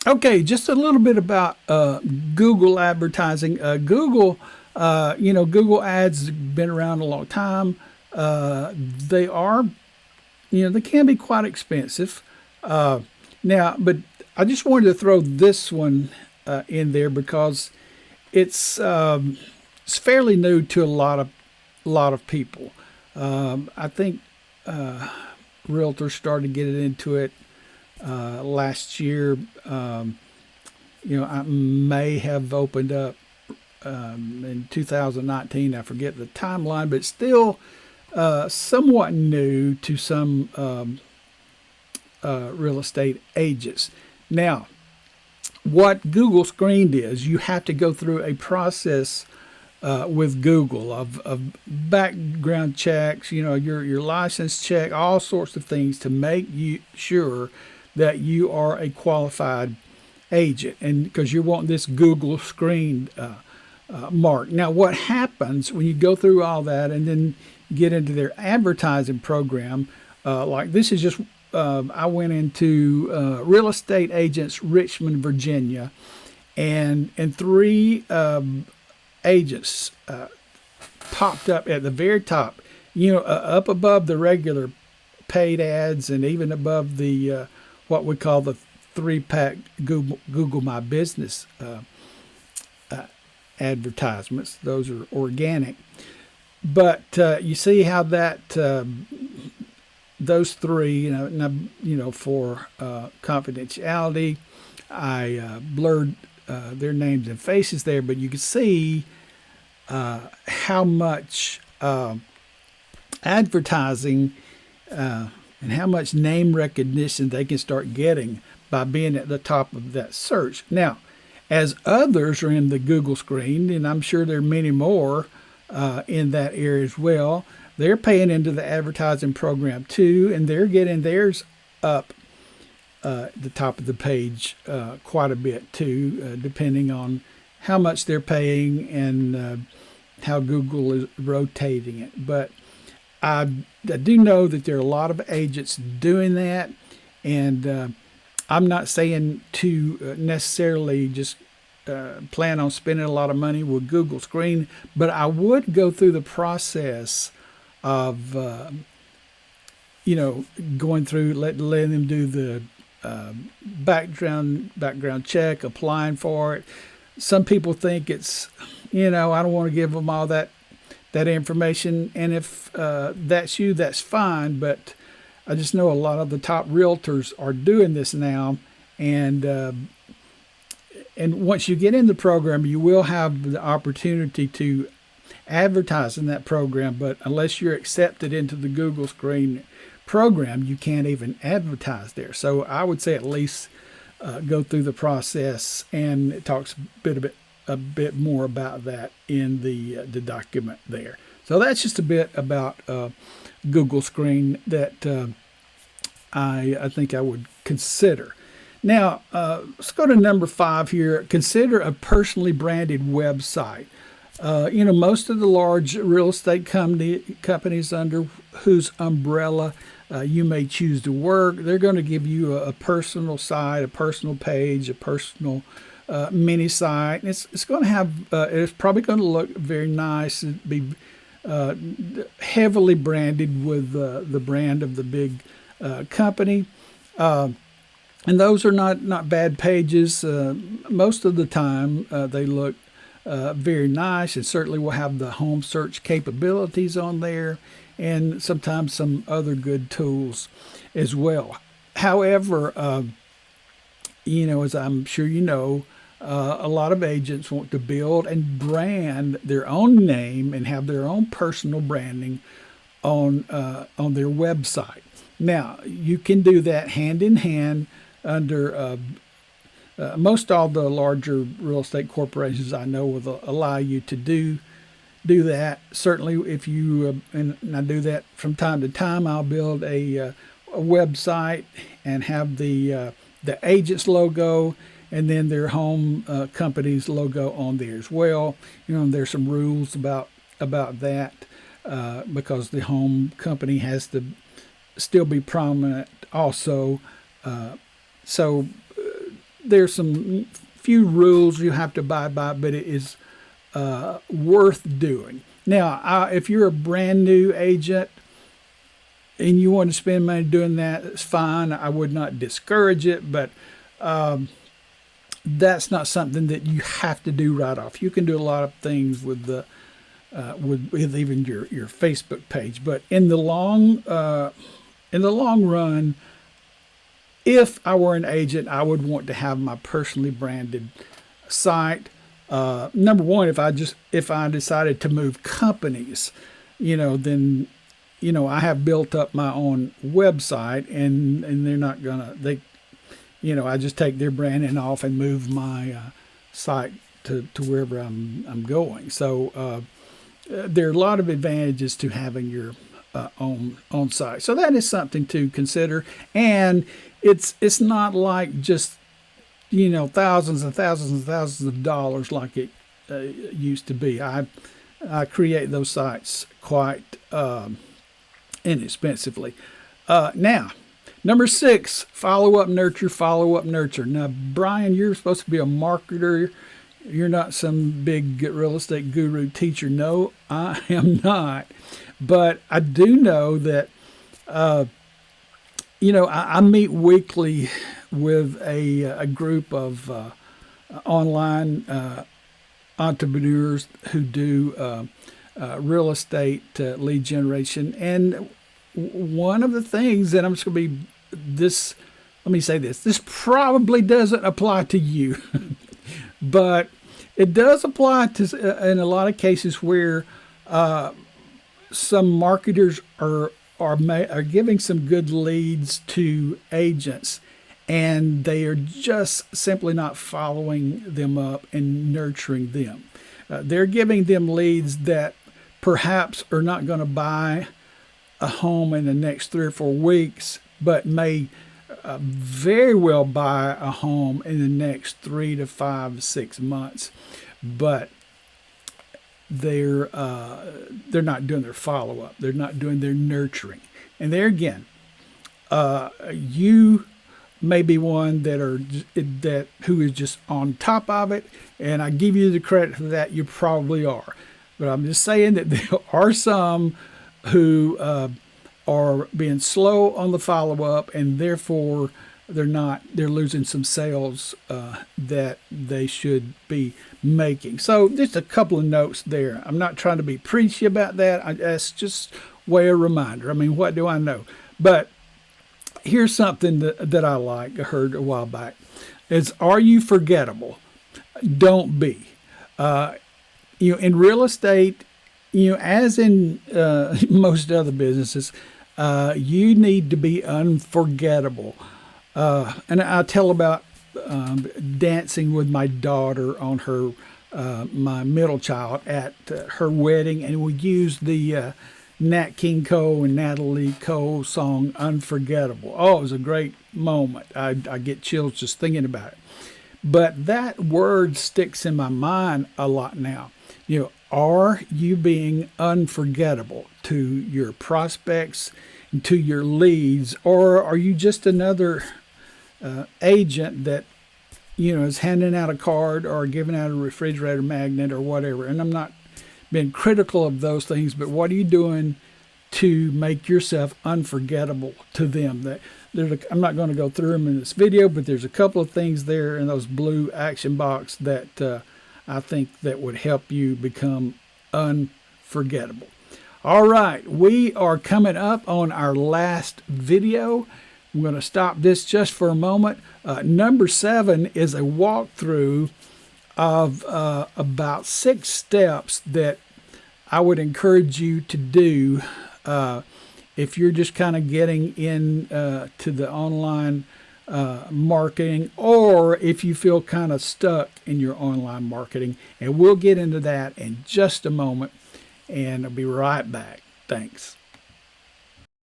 Okay, just a little bit about Google advertising. Google Ads been around a long time. They are, they can be quite expensive. Uh, but I just wanted to throw this one in there because it's um, it's fairly new to a lot of people. I think realtors started getting into it last year. I may have opened up in 2019. I forget the timeline, but still somewhat new to some real estate agents. Now, what Google Screened is, you have to go through a process with Google of background checks, your license check, all sorts of things to make you sure that you are a qualified agent, and because you want this Google Screened mark. Now, what happens when you go through all that and then get into their advertising program? Like this is just I went into Real Estate Agents Richmond, Virginia, and three agents popped up at the very top, up above the regular paid ads and even above the what we call the three-pack Google My Business advertisements. Those are organic. But you see how that those three, for confidentiality, I blurred their names and faces there, but you can see how much advertising and how much name recognition they can start getting by being at the top of that search. Now, as others are in the Google Screen, and I'm sure there are many more in that area as well, they're paying into the advertising program too, and they're getting theirs up the top of the page quite a bit too, depending on how much they're paying and how Google is rotating it. But I do know that there are a lot of agents doing that, and I'm not saying to necessarily just plan on spending a lot of money with Google Screen, but I would go through the process of going through letting them do the background check, applying for it. Some people think it's I don't want to give them all that information, and if that's you, that's fine. But I just know a lot of the top realtors are doing this now, and once you get in the program, you will have the opportunity to advertise in that program. But unless you're accepted into the Google Screen program, you can't even advertise there. So I would say at least go through the process, and it talks a bit more about that in the document there. So that's just a bit about Google Screen that I think I would consider. Now, let's go to number 5 here. Consider a personally branded website. Most of the large real estate companies under whose umbrella you may choose to work, they're going to give you a personal site, a personal page, a personal mini site. And it's going to have, it's probably going to look very nice. It'd be heavily branded with the brand of the big company. And those are not bad pages. Most of the time, they look very nice, and certainly will have the home search capabilities on there, and sometimes some other good tools as well. However, as I'm sure a lot of agents want to build and brand their own name and have their own personal branding on their website. Now, you can do that hand in hand under most all the larger real estate corporations I know will allow you to do that. Certainly, if you and I do that from time to time, I'll build a website and have the agent's logo and then their home company's logo on there as well. There's some rules about that because the home company has to still be prominent also. So there's some few rules you have to abide by, but it is worth doing. Now, if you're a brand new agent and you want to spend money doing that, it's fine. I would not discourage it, but that's not something that you have to do right off. You can do a lot of things with the with even your Facebook page, but in the long run, if I were an agent, I would want to have my personally branded site. Number one, if I decided to move companies, then I have built up my own website, and they're not gonna I just take their branding off and move my site to wherever I'm going. So there are a lot of advantages to having your own site. So that is something to consider, and it's not like just thousands and thousands and thousands of dollars like it used to be. I create those sites quite inexpensively. Now, number 6, follow up, nurture, follow up, nurture. Now, Brian, you're supposed to be a marketer. You're not some big real estate guru teacher. No, I am not. But I do know that, I meet weekly with a group of online entrepreneurs who do real estate lead generation. And one of the things that I'm just going to be let me say this probably doesn't apply to you, but it does apply to in a lot of cases where some marketers are giving some good leads to agents, and they are just simply not following them up and nurturing them. They're giving them leads that perhaps are not going to buy a home in the next 3 or 4 weeks, but may very well buy a home in the next 3 to 5, 6 months. But they're not doing their follow-up. They're not doing their nurturing. And there again, you may be one who is just on top of it, and I give you the credit for that. You probably are. But I'm just saying that there are some who are being slow on the follow-up, and therefore they're losing some sales that they should be making. So just a couple of notes there. I'm not trying to be preachy about that. That's just way a reminder. I mean, what do I know? But here's something that I like. I heard a while back. Is, are you forgettable? Don't be. In real estate, as in most other businesses, you need to be unforgettable. And I tell about dancing with my daughter on her, my middle child, at her wedding, and we used the Nat King Cole and Natalie Cole song "Unforgettable." Oh, it was a great moment. I get chills just thinking about it. But that word sticks in my mind a lot now. Are you being unforgettable to your prospects and to your leads, or are you just another agent that is handing out a card or giving out a refrigerator magnet or whatever? And I'm not being critical of those things, but what are you doing to make yourself unforgettable to them? I'm not going to go through them in this video, but there's a couple of things there in those blue action box that I think that would help you become unforgettable. All right, we are coming up on our last video. I'm going to stop this just for a moment. Number 7 is a walkthrough of about 6 steps that I would encourage you to do if you're just kind of getting in to the online marketing, or if you feel kind of stuck in your online marketing. And we'll get into that in just a moment, and I'll be right back. Thanks.